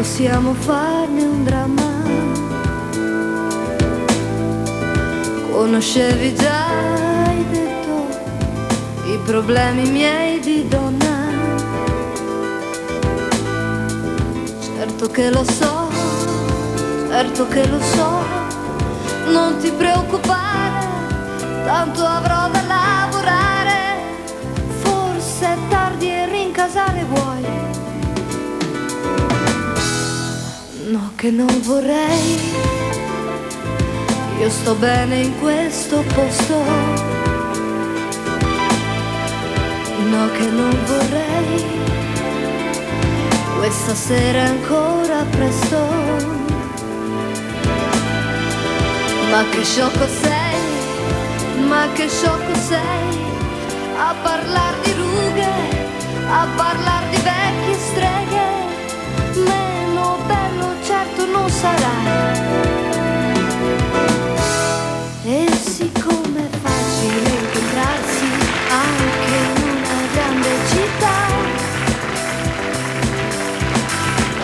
possiamo farne un dramma. Conoscevi già, hai detto, i problemi miei di donna. Certo che lo so, certo che lo so, non ti preoccupare, tanto avrò da lavorare. Forse è tardi e rincasare vuoi? No, che non vorrei, io sto bene in questo posto. No, che non vorrei, questa sera è ancora presto. Ma che sciocco sei, ma che sciocco sei, a parlar di rughe, a parlar di vecchie streghe. Meno bello certo non sarai. E siccome è facile incontrarsi anche in una grande città,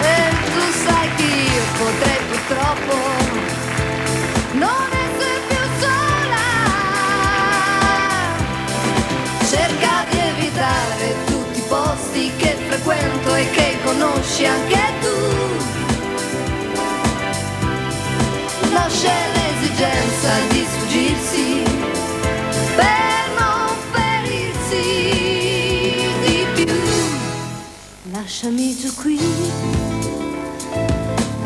e tu sai che io potrei purtroppo non essere più sola. Cerca di evitare tutti i posti che frequento e che conosci anche tu. Nasce l'esigenza di sfuggirsi per non ferirsi di più. Lasciami giù qui,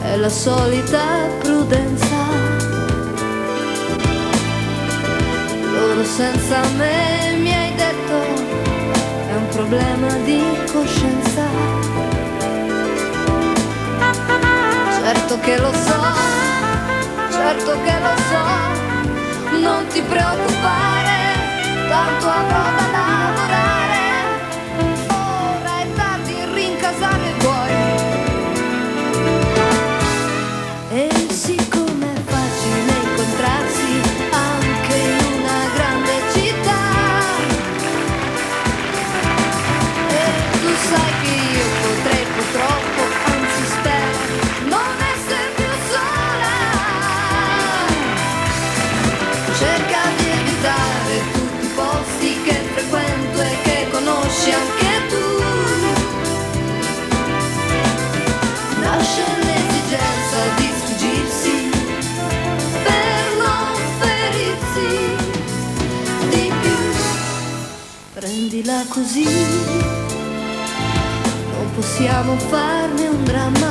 è la solita prudenza. Loro senza me, mi hai detto, è un problema di coscienza. Certo che lo so, certo che lo so, non ti preoccupare, tanto avrò da lavorare. Ora è tardi, rincasare vuoi. E siccome è facile incontrarsi anche in una grande città, e tu sai che io potrei purtroppo, anzi spero, non essere più sola. Cerca di evitare tutti i posti che frequento e che conosci anche tu. Nasce l'esigenza di sfuggirsi per non ferirsi di più. Prendila così, non possiamo farne un dramma.